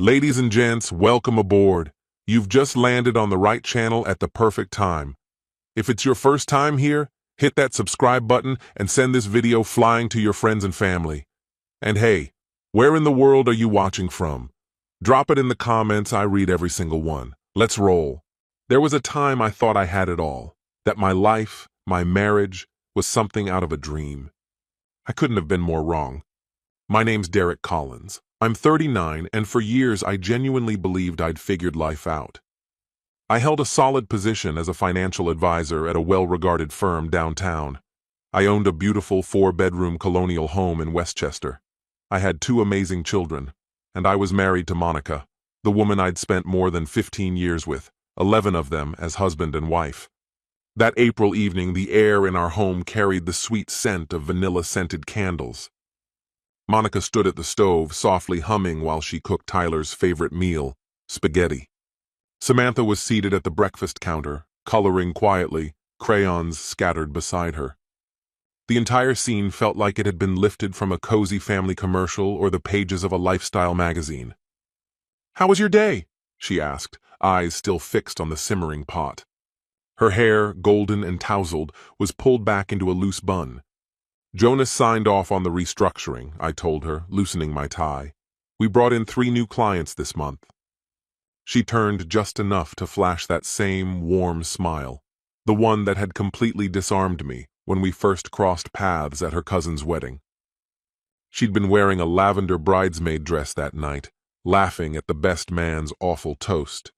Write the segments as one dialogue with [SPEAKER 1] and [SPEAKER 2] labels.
[SPEAKER 1] Ladies and gents, welcome aboard. You've just landed on the right channel at the perfect time. If it's your first time here, hit that subscribe button and send this video flying to your friends and family. And hey, where in the world are you watching from? Drop it in the comments, I read every single one. Let's roll. There was a time I thought I had it all, that my life, my marriage, was something out of a dream. I couldn't have been more wrong. My name's Derek Collins. I'm 39, and for years I genuinely believed I'd figured life out. I held a solid position as a financial advisor at a well-regarded firm downtown. I owned a beautiful 4-bedroom colonial home in Westchester. I had 2 amazing children, and I was married to Monica, the woman I'd spent more than 15 years with, 11 of them as husband and wife. That April evening, the air in our home carried the sweet scent of vanilla-scented candles. Monica stood at the stove, softly humming while she cooked Tyler's favorite meal, spaghetti. Samantha was seated at the breakfast counter, coloring quietly, crayons scattered beside her. The entire scene felt like it had been lifted from a cozy family commercial or the pages of a lifestyle magazine. "How was your day?" she asked, eyes still fixed on the simmering pot. Her hair, golden and tousled, was pulled back into a loose bun. "Jonas signed off on the restructuring," I told her, loosening my tie. "We brought in 3 new clients this month." She turned just enough to flash that same warm smile, the one that had completely disarmed me when we first crossed paths at her cousin's wedding. She'd been wearing a lavender bridesmaid dress that night, laughing at the best man's awful toast.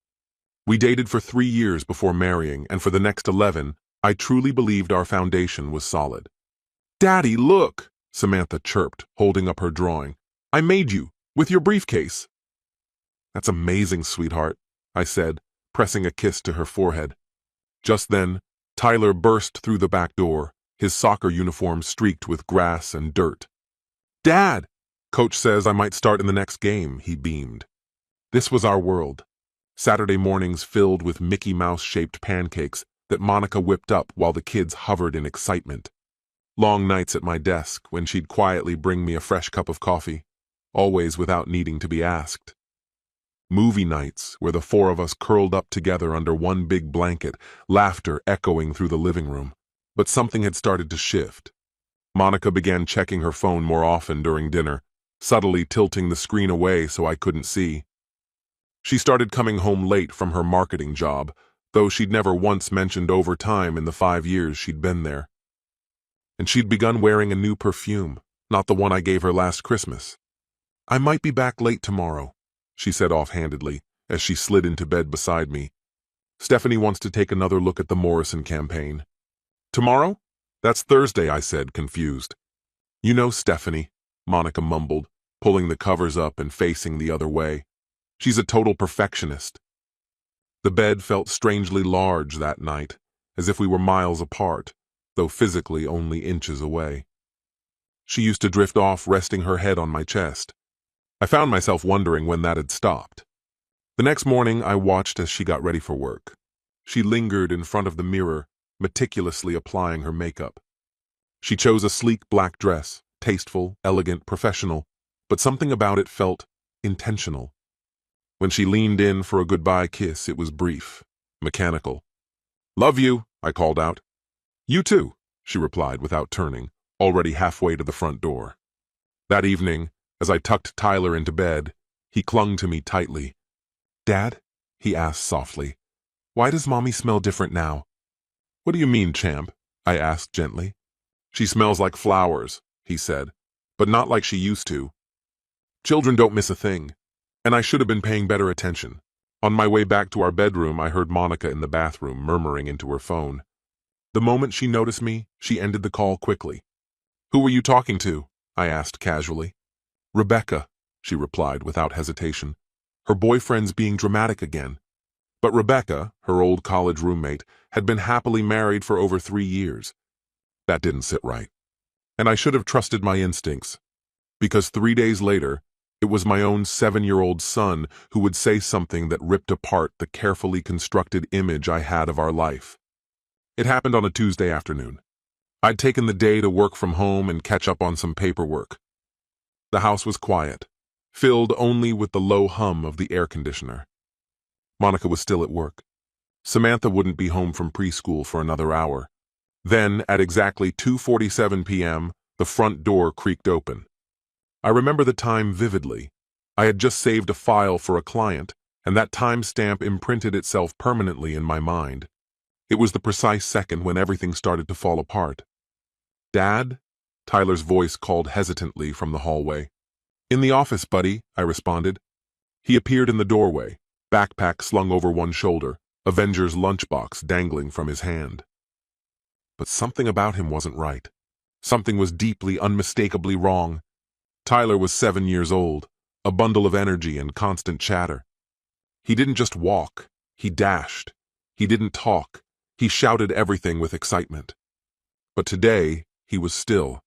[SPEAKER 1] We dated for 3 years before marrying, and for the next 11, I truly believed our foundation was solid. "Daddy, look!" Samantha chirped, holding up her drawing. "I made you, with your briefcase." "That's amazing, sweetheart," I said, pressing a kiss to her forehead. Just then, Tyler burst through the back door, his soccer uniform streaked with grass and dirt. "Dad! Coach says I might start in the next game," he beamed. This was our world. Saturday mornings filled with Mickey Mouse-shaped pancakes that Monica whipped up while the kids hovered in excitement. Long nights at my desk when she'd quietly bring me a fresh cup of coffee, always without needing to be asked. Movie nights where the 4 of us curled up together under one big blanket, laughter echoing through the living room. But something had started to shift. Monica began checking her phone more often during dinner, subtly tilting the screen away so I couldn't see. She started coming home late from her marketing job, though she'd never once mentioned overtime in the 5 years she'd been there. And she'd begun wearing a new perfume, not the one I gave her last Christmas. "I might be back late tomorrow," she said offhandedly, as she slid into bed beside me. "Stephanie wants to take another look at the Morrison campaign." "Tomorrow? That's Thursday," I said, confused. "You know Stephanie," Monica mumbled, pulling the covers up and facing the other way. "She's a total perfectionist." The bed felt strangely large that night, as if we were miles apart, though physically only inches away. She used to drift off, resting her head on my chest. I found myself wondering when that had stopped. The next morning, I watched as she got ready for work. She lingered in front of the mirror, meticulously applying her makeup. She chose a sleek black dress, tasteful, elegant, professional, but something about it felt intentional. When she leaned in for a goodbye kiss, it was brief, mechanical. "Love you," I called out. "You too," she replied without turning, already halfway to the front door. That evening, as I tucked Tyler into bed, he clung to me tightly. "Dad?" he asked softly. "Why does Mommy smell different now?" "What do you mean, champ?" I asked gently. "She smells like flowers," he said, "but not like she used to. Children don't miss a thing, and I should have been paying better attention." On my way back to our bedroom, I heard Monica in the bathroom murmuring into her phone. The moment she noticed me, she ended the call quickly. "Who were you talking to?" I asked casually. "Rebecca," she replied without hesitation. "Her boyfriend's being dramatic again." But Rebecca, her old college roommate, had been happily married for over 3 years. That didn't sit right. And I should have trusted my instincts. Because 3 days later, it was my own 7-year-old son who would say something that ripped apart the carefully constructed image I had of our life. It happened on a Tuesday afternoon. I'd taken the day to work from home and catch up on some paperwork. The house was quiet, filled only with the low hum of the air conditioner. Monica was still at work. Samantha wouldn't be home from preschool for another hour. Then, at exactly 2:47 p.m., the front door creaked open. I remember the time vividly. I had just saved a file for a client, and that timestamp imprinted itself permanently in my mind. It was the precise second when everything started to fall apart. "Dad?" Tyler's voice called hesitantly from the hallway. "In the office, buddy," I responded. He appeared in the doorway, backpack slung over one shoulder, Avenger's lunchbox dangling from his hand. But something about him wasn't right. Something was deeply, unmistakably wrong. Tyler was 7 years old, a bundle of energy and constant chatter. He didn't just walk, he dashed. He didn't talk, he shouted everything with excitement. But today, he was still.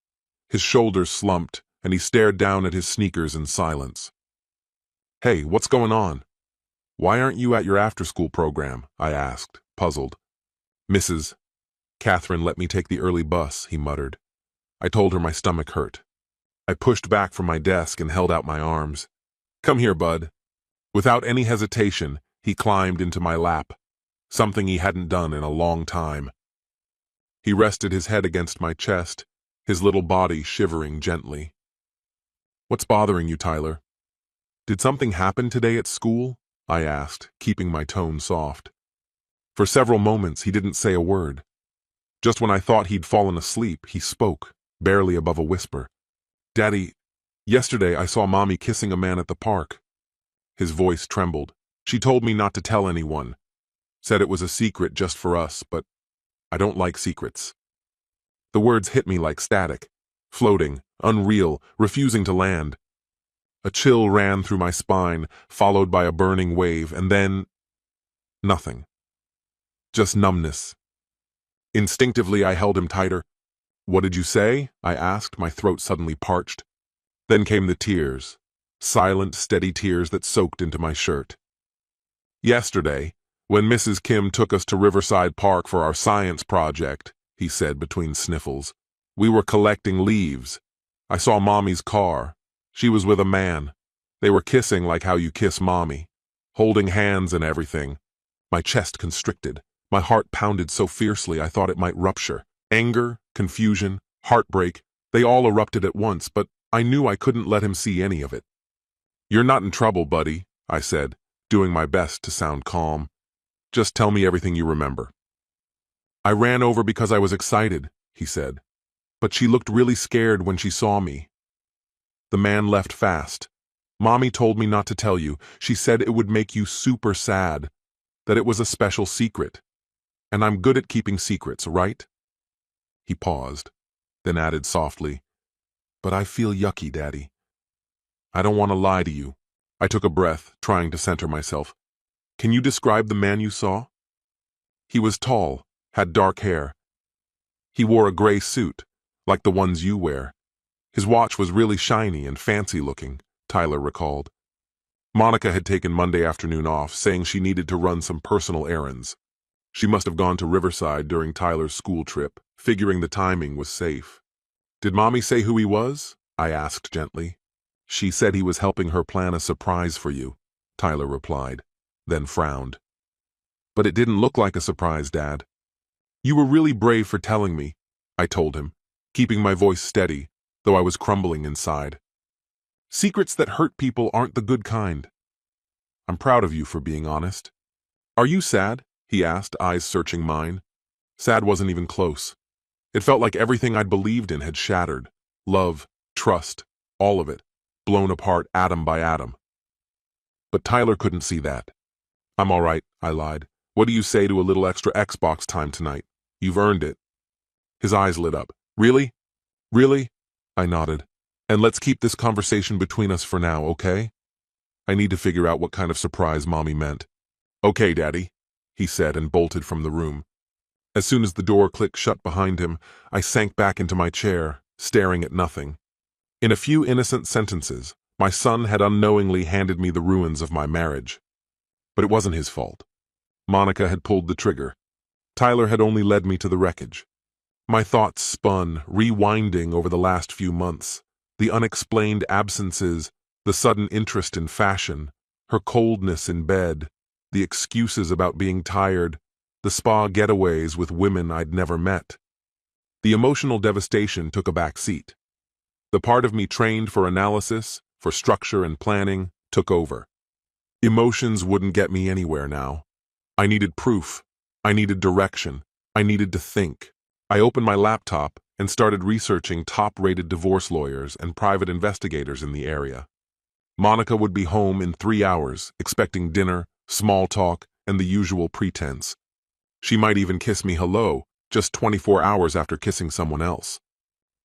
[SPEAKER 1] His shoulders slumped, and he stared down at his sneakers in silence. "Hey, what's going on? Why aren't you at your after-school program?" I asked, puzzled. "Mrs. Catherine let me take the early bus," he muttered. I told her my stomach hurt. I pushed back from my desk and held out my arms. "Come here, bud." Without any hesitation, he climbed into my lap, something he hadn't done in a long time. He rested his head against my chest, his little body shivering gently. "What's bothering you, Tyler? Did something happen today at school?" I asked, keeping my tone soft. For several moments, he didn't say a word. Just when I thought he'd fallen asleep, he spoke, barely above a whisper. "Daddy, yesterday I saw Mommy kissing a man at the park." His voice trembled. "She told me not to tell anyone. Said it was a secret just for us, but I don't like secrets." The words hit me like static, floating, unreal, refusing to land. A chill ran through my spine, followed by a burning wave, and then nothing. Just numbness. Instinctively, I held him tighter. "What did you say?" I asked, my throat suddenly parched. Then came the tears, silent, steady tears that soaked into my shirt. "Yesterday, when Mrs. Kim took us to Riverside Park for our science project," he said between sniffles, "we were collecting leaves. I saw Mommy's car. She was with a man. They were kissing like how you kiss Mommy, holding hands and everything." My chest constricted. My heart pounded so fiercely I thought it might rupture. Anger, confusion, heartbreak, they all erupted at once, but I knew I couldn't let him see any of it. "You're not in trouble, buddy," I said, doing my best to sound calm. "Just tell me everything you remember." "I ran over because I was excited," he said. "But she looked really scared when she saw me." The man left fast. "Mommy told me not to tell you. She said it would make you super sad, that it was a special secret. And I'm good at keeping secrets, right?" He paused, then added softly, "But I feel yucky, Daddy. I don't want to lie to you." I took a breath, trying to center myself. "Can you describe the man you saw?" "He was tall, had dark hair. He wore a gray suit, like the ones you wear. His watch was really shiny and fancy looking," Tyler recalled. Monica had taken Monday afternoon off, saying she needed to run some personal errands. She must have gone to Riverside during Tyler's school trip, figuring the timing was safe. "Did Mommy say who he was?" I asked gently. "She said he was helping her plan a surprise for you," Tyler replied, then frowned. "But it didn't look like a surprise, Dad." "You were really brave for telling me," I told him, keeping my voice steady, though I was crumbling inside. "Secrets that hurt people aren't the good kind. I'm proud of you for being honest." "Are you sad?" he asked, eyes searching mine. Sad wasn't even close. It felt like everything I'd believed in had shattered. Love, trust, all of it, blown apart atom by atom. But Tyler couldn't see that. "I'm all right," I lied. "What do you say to a little extra Xbox time tonight? You've earned it." His eyes lit up. "Really? Really?" I nodded. "And let's keep this conversation between us for now, okay? I need to figure out what kind of surprise Mommy meant." "Okay, Daddy," he said and bolted from the room. As soon as the door clicked shut behind him, I sank back into my chair, staring at nothing. In a few innocent sentences, my son had unknowingly handed me the ruins of my marriage. But it wasn't his fault. Monica had pulled the trigger. Tyler had only led me to the wreckage. My thoughts spun, rewinding over the last few months, the unexplained absences, The sudden interest in fashion, her coldness in bed, the excuses about being tired, the spa getaways with women I'd never met. The emotional devastation took a back seat. The part of me trained for analysis, for structure and planning, took over. Emotions wouldn't get me anywhere now. I needed proof. I needed direction. I needed to think. I opened my laptop and started researching top-rated divorce lawyers and private investigators in the area. Monica would be home in 3 hours, expecting dinner, small talk, and the usual pretense. She might even kiss me hello, just 24 hours after kissing someone else.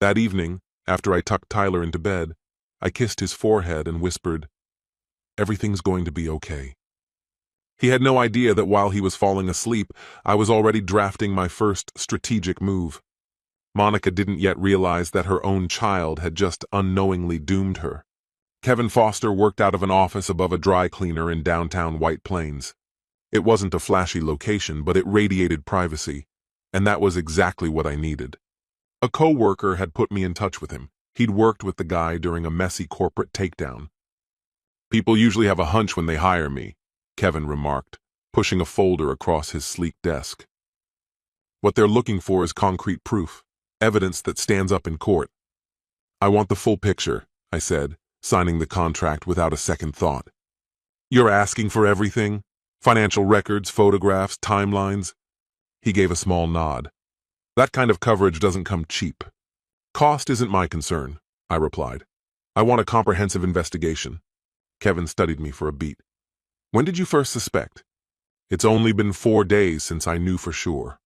[SPEAKER 1] That evening, after I tucked Tyler into bed, I kissed his forehead and whispered, "Everything's going to be okay." He had no idea that while he was falling asleep, I was already drafting my first strategic move. Monica didn't yet realize that her own child had just unknowingly doomed her. Kevin Foster worked out of an office above a dry cleaner in downtown White Plains. It wasn't a flashy location, but it radiated privacy, and that was exactly what I needed. A co-worker had put me in touch with him. He'd worked with the guy during a messy corporate takedown. "People usually have a hunch when they hire me," Kevin remarked, pushing a folder across his sleek desk. "What they're looking for is concrete proof, evidence that stands up in court." "I want the full picture," I said, signing the contract without a second thought. "You're asking for everything? Financial records, photographs, timelines?" He gave a small nod. "That kind of coverage doesn't come cheap." "Cost isn't my concern," I replied. "I want a comprehensive investigation." Kevin studied me for a beat. "When did you first suspect?" "It's only been 4 days since I knew for sure."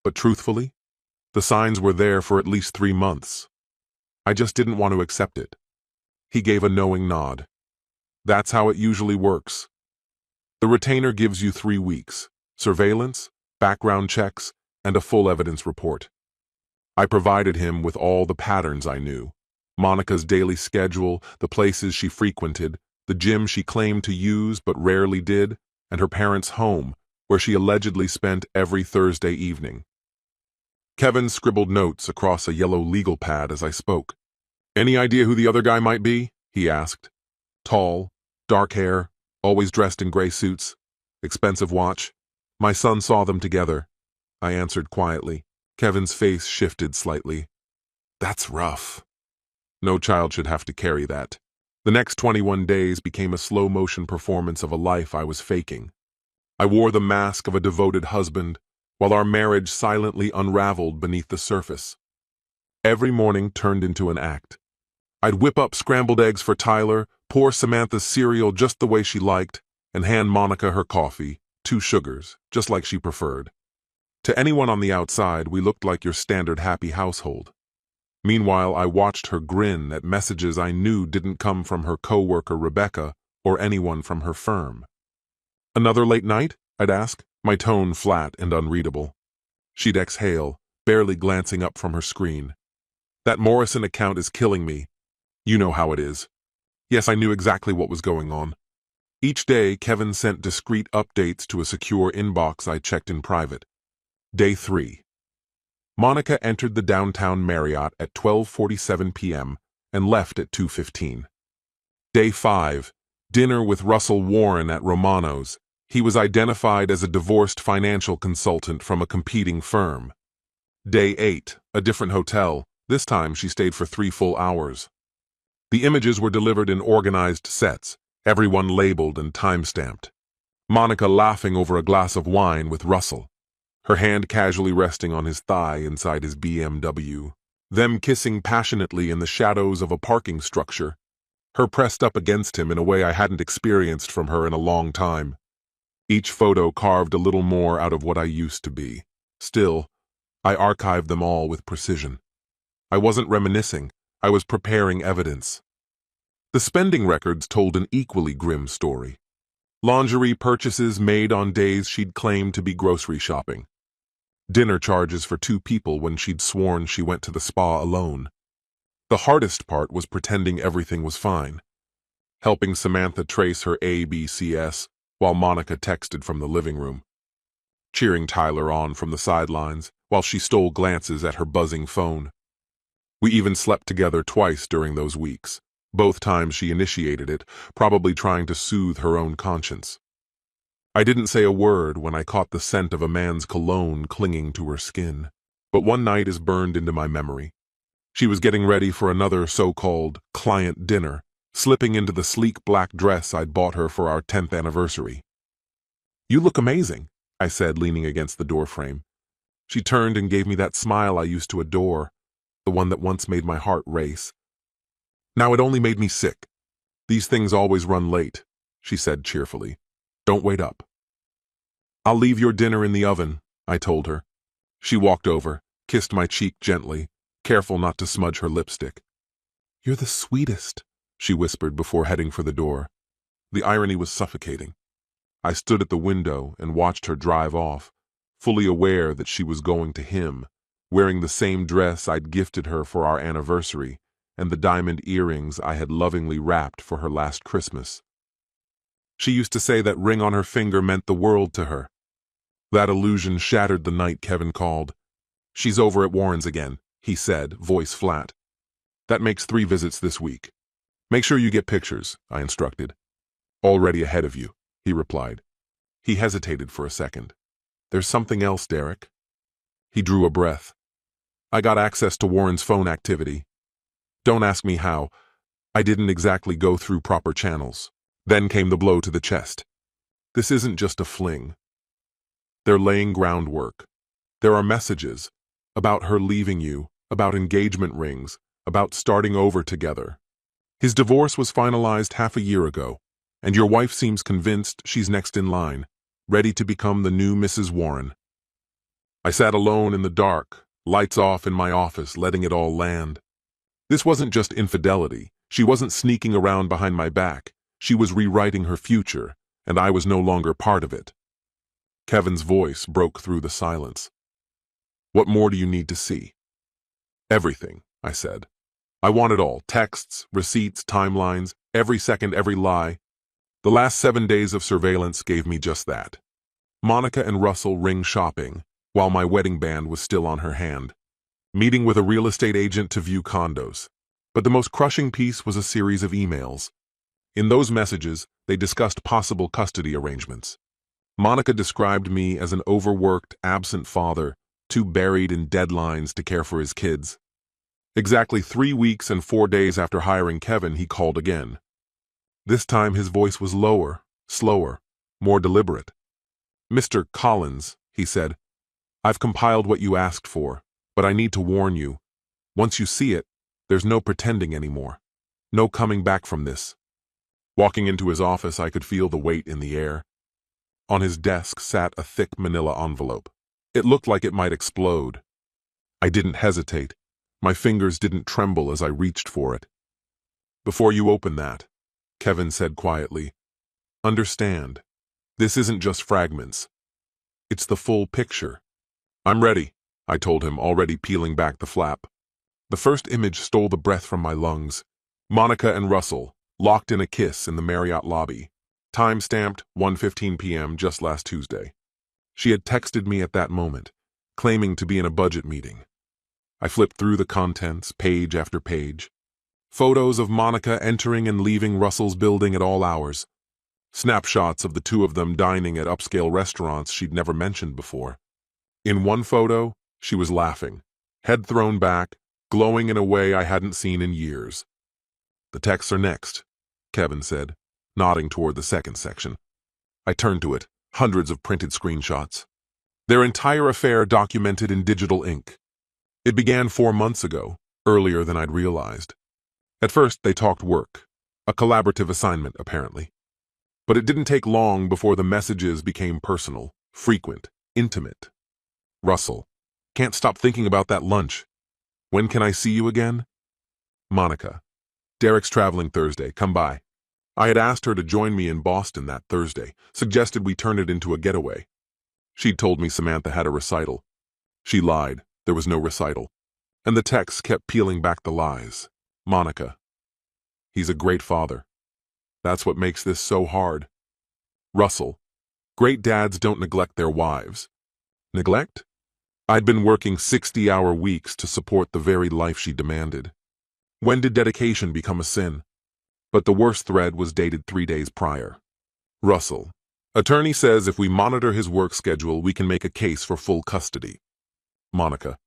[SPEAKER 1] But truthfully, the signs were there for at least 3 months. I just didn't want to accept it. He gave a knowing nod. "That's how it usually works. The retainer gives you 3 weeks, surveillance, background checks, and a full evidence report." I provided him with all the patterns I knew. Monica's daily schedule, the places she frequented, the gym she claimed to use but rarely did, and her parents' home, where she allegedly spent every Thursday evening. Kevin scribbled notes across a yellow legal pad as I spoke. "Any idea who the other guy might be?" he asked. "Tall, dark hair, always dressed in gray suits, expensive watch." "My son saw them together," I answered quietly. Kevin's face shifted slightly. "That's rough." No child should have to carry that. The next 21 days became a slow-motion performance of a life I was faking. I wore the mask of a devoted husband, while our marriage silently unraveled beneath the surface. Every morning turned into an act. I'd whip up scrambled eggs for Tyler, pour Samantha's cereal just the way she liked, and hand Monica her coffee, 2 sugars, just like she preferred. To anyone on the outside, we looked like your standard happy household. Meanwhile, I watched her grin at messages I knew didn't come from her co-worker Rebecca or anyone from her firm. "Another late night?" I'd ask, my tone flat and unreadable. She'd exhale, barely glancing up from her screen. "That Morrison account is killing me. You know how it is." Yes, I knew exactly what was going on. Each day, Kevin sent discreet updates to a secure inbox I checked in private. Day 3. Monica entered the downtown Marriott at 12:47 p.m. and left at 2:15. Day 5. Dinner with Russell Warren at Romano's. He was identified as a divorced financial consultant from a competing firm. Day 8. A different hotel. This time she stayed for 3 full hours. The images were delivered in organized sets, everyone labeled and time-stamped. Monica laughing over a glass of wine with Russell, her hand casually resting on his thigh inside his BMW. Them kissing passionately in the shadows of a parking structure, her pressed up against him in a way I hadn't experienced from her in a long time. Each photo carved a little more out of what I used to be. Still, I archived them all with precision. I wasn't reminiscing, I was preparing evidence. The spending records told an equally grim story. Lingerie purchases made on days she'd claimed to be grocery shopping. Dinner charges for 2 people when she'd sworn she went to the spa alone. The hardest part was pretending everything was fine, helping Samantha trace her ABCS while Monica texted from the living room, cheering Tyler on from the sidelines while she stole glances at her buzzing phone. We even slept together twice during those weeks, Both times she initiated it, probably trying to soothe her own conscience. I didn't say a word when I caught the scent of a man's cologne clinging to her skin. But one night is burned into my memory. She was getting ready for another so-called client dinner, slipping into the sleek black dress I'd bought her for our 10th anniversary. "You look amazing," I said, leaning against the doorframe. She turned and gave me that smile I used to adore, the one that once made my heart race. Now it only made me sick. "These things always run late," she said cheerfully. "Don't wait up." "I'll leave your dinner in the oven," I told her. She walked over, kissed my cheek gently, careful not to smudge her lipstick. "You're the sweetest," she whispered before heading for the door. The irony was suffocating. I stood at the window and watched her drive off, fully aware that she was going to him, wearing the same dress I'd gifted her for our anniversary and the diamond earrings I had lovingly wrapped for her last Christmas. She used to say that ring on her finger meant the world to her. That illusion shattered the night Kevin called. "She's over at Warren's again," he said, voice flat. "That makes 3 visits this week. Make sure you get pictures," I instructed. "Already ahead of you," he replied. He hesitated for a second. "There's something else, Derek." He drew a breath. "I got access to Warren's phone activity. Don't ask me how. I didn't exactly go through proper channels." Then came the blow to the chest. "This isn't just a fling. They're laying groundwork. There are messages about her leaving you, about engagement rings, about starting over together. His divorce was finalized half a year ago, and your wife seems convinced she's next in line, ready to become the new Mrs. Warren." I sat alone in the dark, lights off in my office, letting it all land. This wasn't just infidelity. She wasn't sneaking around behind my back. She was rewriting her future, and I was no longer part of it. Kevin's voice broke through the silence. "What more do you need to see?" "Everything," I said. "I want it all. Texts, receipts, timelines, every second, every lie." The last 7 days of surveillance gave me just that. Monica and Russell ring shopping, while my wedding band was still on her hand. Meeting with a real estate agent to view condos. But the most crushing piece was a series of emails. In those messages, they discussed possible custody arrangements. Monica described me as an overworked, absent father, too buried in deadlines to care for his kids. Exactly 3 weeks and 4 days after hiring Kevin, he called again. This time his voice was lower, slower, more deliberate. "Mr. Collins," he said, "I've compiled what you asked for, but I need to warn you. Once you see it, there's no pretending anymore. No coming back from this." Walking into his office, I could feel the weight in the air. On his desk sat a thick manila envelope. It looked like it might explode. I didn't hesitate. My fingers didn't tremble as I reached for it. "Before you open that," Kevin said quietly, "understand, this isn't just fragments. It's the full picture." "I'm ready," I told him, already peeling back the flap. The first image stole the breath from my lungs. Monica and Russell, locked in a kiss in the Marriott lobby. Time-stamped 1:15 p.m. just last Tuesday. She had texted me at that moment, claiming to be in a budget meeting. I flipped through the contents, page after page. Photos of Monica entering and leaving Russell's building at all hours. Snapshots of the two of them dining at upscale restaurants she'd never mentioned before. In one photo, she was laughing, head thrown back, glowing in a way I hadn't seen in years. "The texts are next," Kevin said, nodding toward the second section. I turned to it, hundreds of printed screenshots. Their entire affair documented in digital ink. It began 4 months ago, earlier than I'd realized. At first, they talked work, a collaborative assignment, apparently. But it didn't take long before the messages became personal, frequent, intimate. "Russell, can't stop thinking about that lunch. When can I see you again?" Monica, "Derek's traveling Thursday, come by." I had asked her to join me in Boston that Thursday, suggested we turn it into a getaway. She'd told me Samantha had a recital. She lied, there was no recital. And the texts kept peeling back the lies. Monica, "He's a great father. That's what makes this so hard." Russell, "Great dads don't neglect their wives." Neglect? I'd been working 60-hour weeks to support the very life she demanded. When did dedication become a sin? But the worst thread was dated 3 days prior. Russell. Attorney says if we monitor his work schedule, we can make a case for full custody. Monica.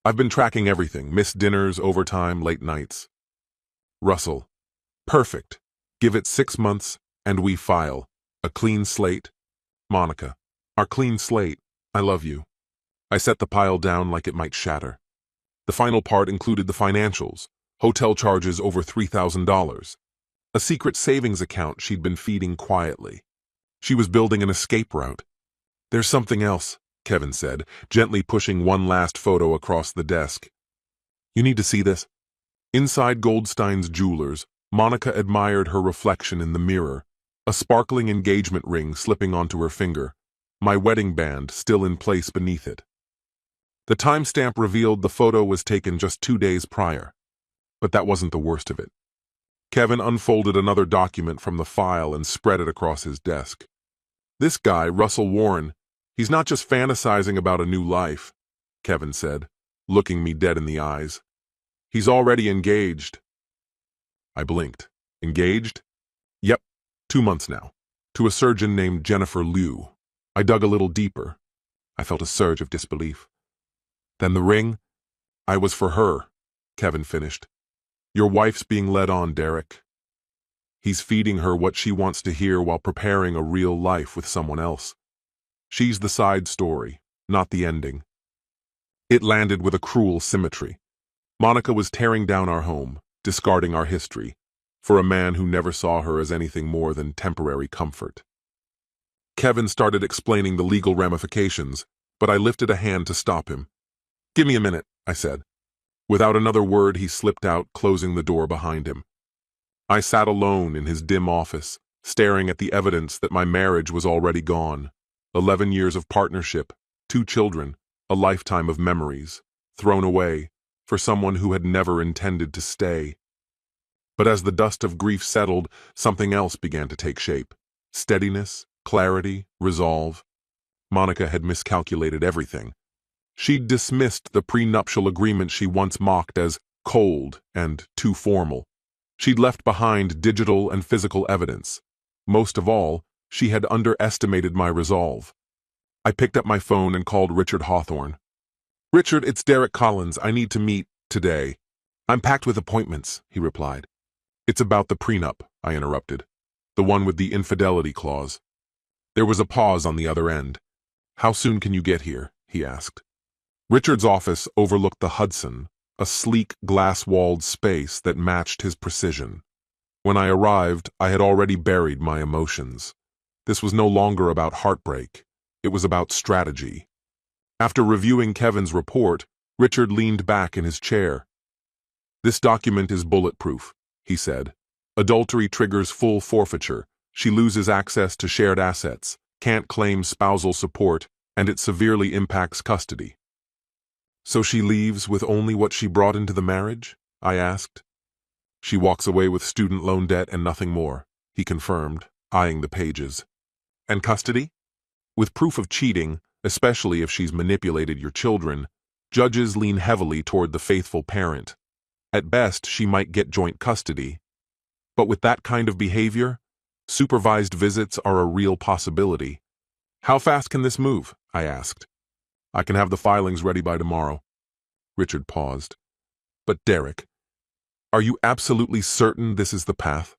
[SPEAKER 1] I've been tracking everything, missed dinners, overtime, late nights. Russell. Perfect. Give it 6 months, and we file. A clean slate. Monica. Our clean slate. I love you. I set the pile down like it might shatter. The final part included the financials, hotel charges over $3,000, a secret savings account she'd been feeding quietly. She was building an escape route. There's something else, Kevin said, gently pushing one last photo across the desk. You need to see this. Inside Goldstein's Jewelers, Monica admired her reflection in the mirror, a sparkling engagement ring slipping onto her finger, my wedding band still in place beneath it. The timestamp revealed the photo was taken just 2 days prior. But that wasn't the worst of it. Kevin unfolded another document from the file and spread it across his desk. This guy, Russell Warren, he's not just fantasizing about a new life, Kevin said, looking me dead in the eyes. He's already engaged. I blinked. Engaged? Yep, 2 months now. To a surgeon named Jennifer Liu. I dug a little deeper. I felt a surge of disbelief. Then the ring? I was for her, Kevin finished. Your wife's being led on, Derek. He's feeding her what she wants to hear while preparing a real life with someone else. She's the side story, not the ending. It landed with a cruel symmetry. Monica was tearing down our home, discarding our history, for a man who never saw her as anything more than temporary comfort. Kevin started explaining the legal ramifications, but I lifted a hand to stop him. Give me a minute, I said. Without another word, he slipped out, closing the door behind him. I sat alone in his dim office, staring at the evidence that my marriage was already gone. 11 years of partnership, 2 children, a lifetime of memories, thrown away for someone who had never intended to stay. But as the dust of grief settled, something else began to take shape. Steadiness, clarity, resolve. Monica had miscalculated everything. She'd dismissed the prenuptial agreement she once mocked as cold and too formal. She'd left behind digital and physical evidence. Most of all, she had underestimated my resolve. I picked up my phone and called Richard Hawthorne. Richard, it's Derek Collins. I need to meet today. I'm packed with appointments, he replied. It's about the prenup, I interrupted. The one with the infidelity clause. There was a pause on the other end. How soon can you get here? He asked. Richard's office overlooked the Hudson, a sleek, glass-walled space that matched his precision. When I arrived, I had already buried my emotions. This was no longer about heartbreak. It was about strategy. After reviewing Kevin's report, Richard leaned back in his chair. This document is bulletproof, he said. Adultery triggers full forfeiture. She loses access to shared assets, can't claim spousal support, and it severely impacts custody. So she leaves with only what she brought into the marriage? I asked. She walks away with student loan debt and nothing more, he confirmed, eyeing the pages. And custody? With proof of cheating, especially if she's manipulated your children, judges lean heavily toward the faithful parent. At best, she might get joint custody. But with that kind of behavior, supervised visits are a real possibility. How fast can this move? I asked. I can have the filings ready by tomorrow. Richard paused. But Derek, are you absolutely certain this is the path?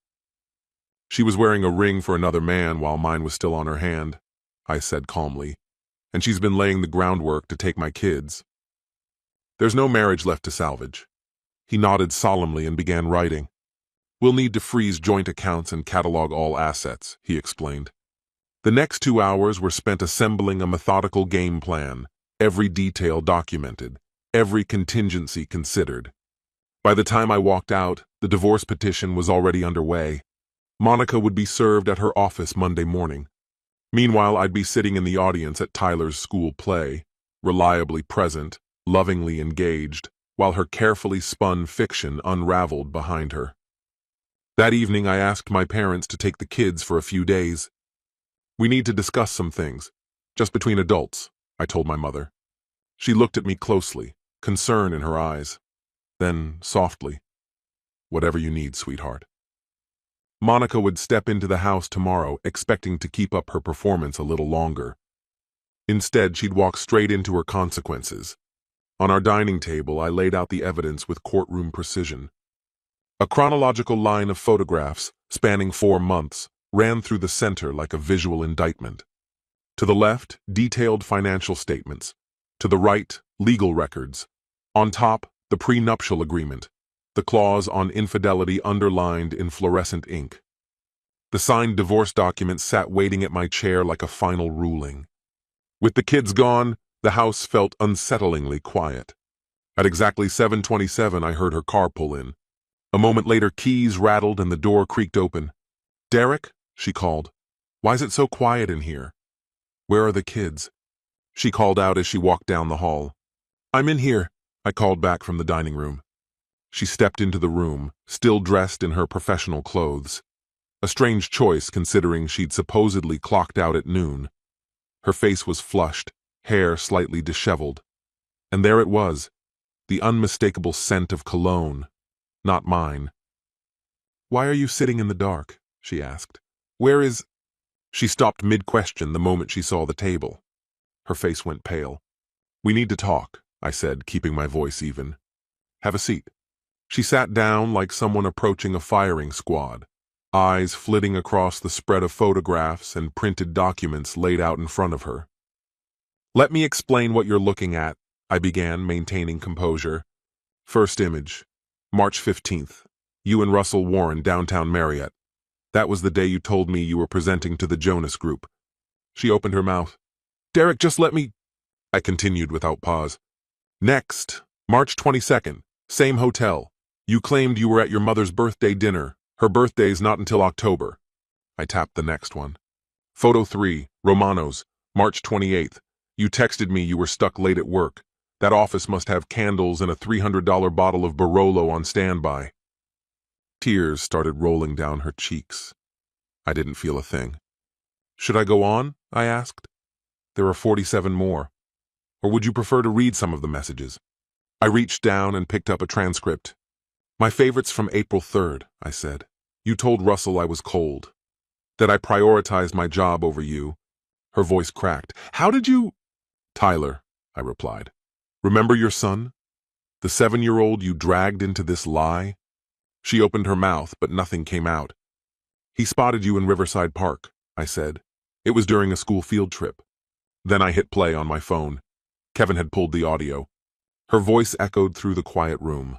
[SPEAKER 1] She was wearing a ring for another man while mine was still on her hand, I said calmly, and she's been laying the groundwork to take my kids. There's no marriage left to salvage. He nodded solemnly and began writing. We'll need to freeze joint accounts and catalog all assets, he explained. The next 2 hours were spent assembling a methodical game plan, every detail documented, every contingency considered. By the time I walked out, the divorce petition was already underway. Monica would be served at her office Monday morning. Meanwhile, I'd be sitting in the audience at Tyler's school play, reliably present, lovingly engaged, while her carefully spun fiction unraveled behind her. That evening, I asked my parents to take the kids for a few days. We need to discuss some things, just between adults, I told my mother. She looked at me closely, concern in her eyes. Then, softly, whatever you need, sweetheart. Monica would step into the house tomorrow, expecting to keep up her performance a little longer. Instead, she'd walk straight into her consequences. On our dining table, I laid out the evidence with courtroom precision. A chronological line of photographs, spanning 4 months, ran through the center like a visual indictment. To the left, detailed financial statements. To the right, legal records. On top, the prenuptial agreement, the clause on infidelity underlined in fluorescent ink. The signed divorce document sat waiting at my chair like a final ruling. With the kids gone, the house felt unsettlingly quiet. At exactly 7:27, I heard her car pull in. A moment later, keys rattled and the door creaked open. "Derek?" she called. "Why is it so quiet in here?" "Where are the kids?" she called out as she walked down the hall. "I'm in here," I called back from the dining room. She stepped into the room, still dressed in her professional clothes. A strange choice considering she'd supposedly clocked out at noon. Her face was flushed, hair slightly disheveled. And there it was, the unmistakable scent of cologne, not mine. "Why are you sitting in the dark?" she asked. "Where is—" She stopped mid-question the moment she saw the table. Her face went pale. "We need to talk," I said, keeping my voice even. "Have a seat." She sat down like someone approaching a firing squad, eyes flitting across the spread of photographs and printed documents laid out in front of her. "Let me explain what you're looking at," I began, maintaining composure. "First image, March 15th. You and Russell Warren, downtown Marriott. That was the day you told me you were presenting to the Jonas Group." She opened her mouth. "Derek, just let me—" I continued without pause. "Next, March 22nd, same hotel. You claimed you were at your mother's birthday dinner. Her birthday's not until October." I tapped the next one. Photo 3, Romano's, March 28th. You texted me you were stuck late at work. That office must have candles and a $300 bottle of Barolo on standby. Tears started rolling down her cheeks. I didn't feel a thing. "Should I go on?" I asked. "There are 47 more. Or would you prefer to read some of the messages?" I reached down and picked up a transcript. "My favorite's from April 3rd, I said. You told Russell I was cold. That I prioritized my job over you." Her voice cracked. "How did you—" "Tyler," I replied. "Remember your son? The 7-year-old you dragged into this lie?" She opened her mouth, but nothing came out. "He spotted you in Riverside Park," I said. "It was during a school field trip." Then I hit play on my phone. Kevin had pulled the audio. Her voice echoed through the quiet room.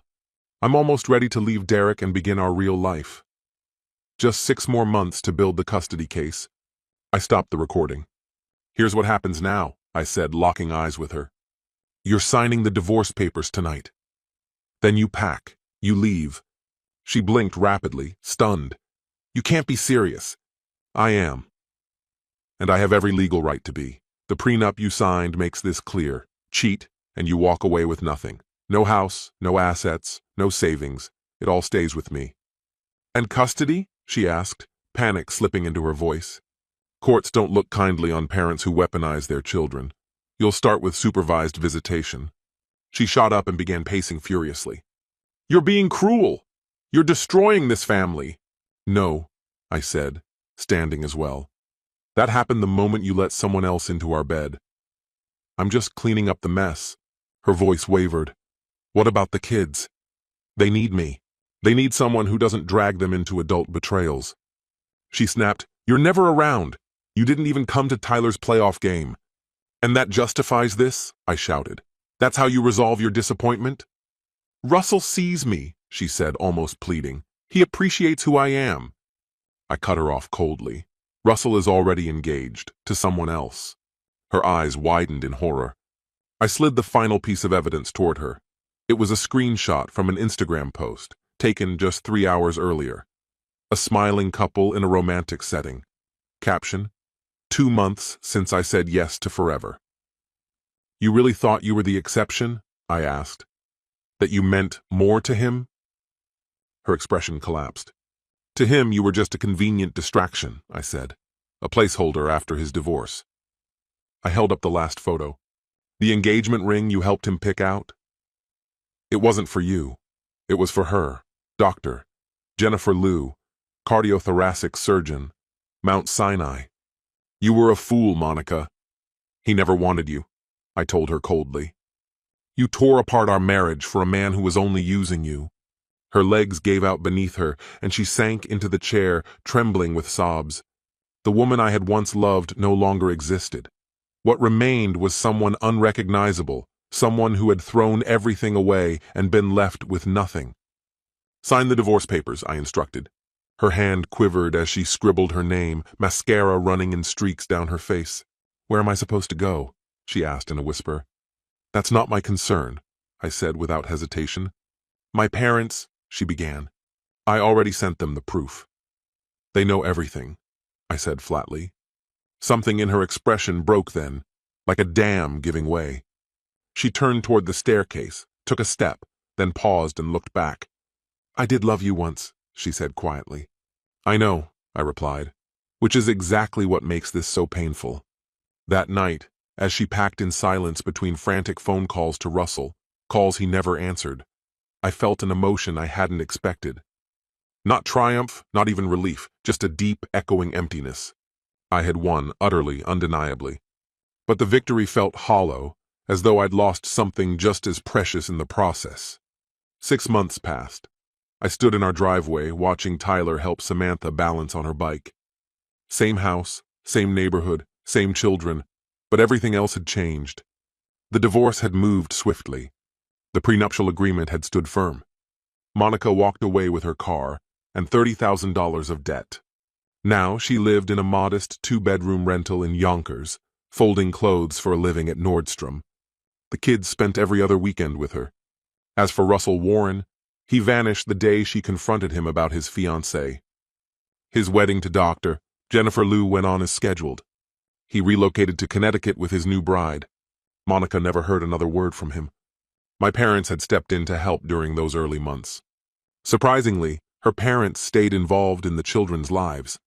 [SPEAKER 1] "I'm almost ready to leave Derek and begin our real life. Just 6 more months to build the custody case." I stopped the recording. "Here's what happens now," I said, locking eyes with her. "You're signing the divorce papers tonight. Then you pack. You leave." She blinked rapidly, stunned. "You can't be serious." "I am. And I have every legal right to be. The prenup you signed makes this clear. Cheat, and you walk away with nothing. No house, no assets, no savings. It all stays with me." "And custody?" she asked, panic slipping into her voice. "Courts don't look kindly on parents who weaponize their children. You'll start with supervised visitation." She shot up and began pacing furiously. "You're being cruel. You're destroying this family." "No," I said, standing as well. "That happened the moment you let someone else into our bed. I'm just cleaning up the mess." Her voice wavered. "What about the kids? They need me. They need someone who doesn't drag them into adult betrayals." She snapped, "You're never around. You didn't even come to Tyler's playoff game." "And that justifies this?" I shouted. "That's how you resolve your disappointment?" "Russell sees me," she said, almost pleading. "He appreciates who I am." I cut her off coldly. "Russell is already engaged, to someone else." Her eyes widened in horror. I slid the final piece of evidence toward her. It was a screenshot from an Instagram post, taken just 3 hours earlier. A smiling couple in a romantic setting. Caption: 2 months since I said yes to forever. "You really thought you were the exception?" I asked. "That you meant more to him?" Her expression collapsed. "To him, you were just a convenient distraction," I said. "A placeholder after his divorce." I held up the last photo. "The engagement ring you helped him pick out? It wasn't for you. It was for her, Dr. Jennifer Liu, cardiothoracic surgeon, Mount Sinai. You were a fool, Monica. He never wanted you, I told her coldly. You tore apart our marriage for a man who was only using you. Her legs gave out beneath her, and she sank into the chair, trembling with sobs. The woman I had once loved no longer existed. What remained was someone unrecognizable, someone who had thrown everything away and been left with nothing. Sign the divorce papers, I instructed. Her hand quivered as she scribbled her name, mascara running in streaks down her face. Where am I supposed to go? She asked in a whisper. That's not my concern, I said without hesitation. My parents, she began. I already sent them the proof. They know everything, I said flatly. Something in her expression broke then, like a dam giving way. She turned toward the staircase, took a step, then paused and looked back. I did love you once, she said quietly. I know, I replied, which is exactly what makes this so painful. That night, as she packed in silence between frantic phone calls to Russell, calls he never answered, I felt an emotion I hadn't expected. Not triumph, not even relief, just a deep, echoing emptiness. I had won, utterly, undeniably. But the victory felt hollow, as though I'd lost something just as precious in the process. 6 months passed. I stood in our driveway, watching Tyler help Samantha balance on her bike. Same house, same neighborhood, same children, but everything else had changed. The divorce had moved swiftly. The prenuptial agreement had stood firm. Monica walked away with her car and $30,000 of debt. Now she lived in a modest 2-bedroom rental in Yonkers, folding clothes for a living at Nordstrom. The kids spent every other weekend with her. As for Russell Warren, he vanished the day she confronted him about his fiancée. His wedding to Dr. Jennifer Liu went on as scheduled. He relocated to Connecticut with his new bride. Monica never heard another word from him. My parents had stepped in to help during those early months. Surprisingly, her parents stayed involved in the children's lives.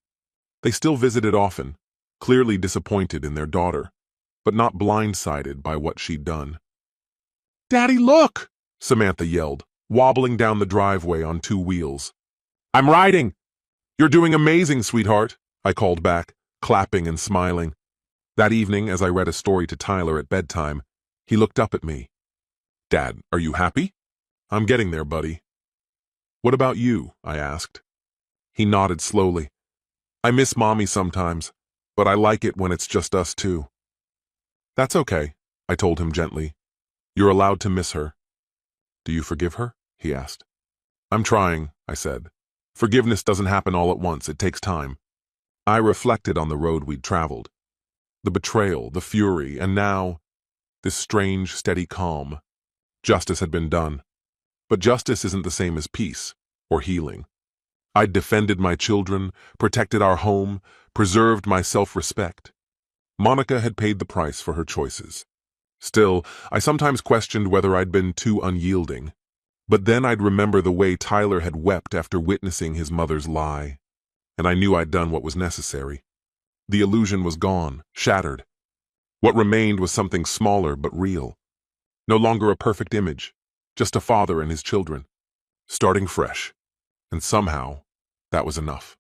[SPEAKER 1] They still visited often, clearly disappointed in their daughter, but not blindsided by what she'd done. "Daddy, look!" Samantha yelled, wobbling down the driveway on 2 wheels. "I'm riding!" "You're doing amazing, sweetheart," I called back, clapping and smiling. That evening, as I read a story to Tyler at bedtime, he looked up at me. "Dad, are you happy?" "I'm getting there, buddy." "What about you?" I asked. He nodded slowly. "I miss Mommy sometimes, but I like it when it's just us two." "That's okay," I told him gently. "You're allowed to miss her." "Do you forgive her?" he asked. "I'm trying," I said. "Forgiveness doesn't happen all at once, it takes time." I reflected on the road we'd traveled. The betrayal, the fury, and now, this strange, steady calm. Justice had been done. But justice isn't the same as peace or healing. I'd defended my children, protected our home, preserved my self-respect. Monica had paid the price for her choices. Still, I sometimes questioned whether I'd been too unyielding. But then I'd remember the way Tyler had wept after witnessing his mother's lie, and I knew I'd done what was necessary. The illusion was gone, shattered. What remained was something smaller but real. No longer a perfect image, just a father and his children, starting fresh. And somehow, that was enough.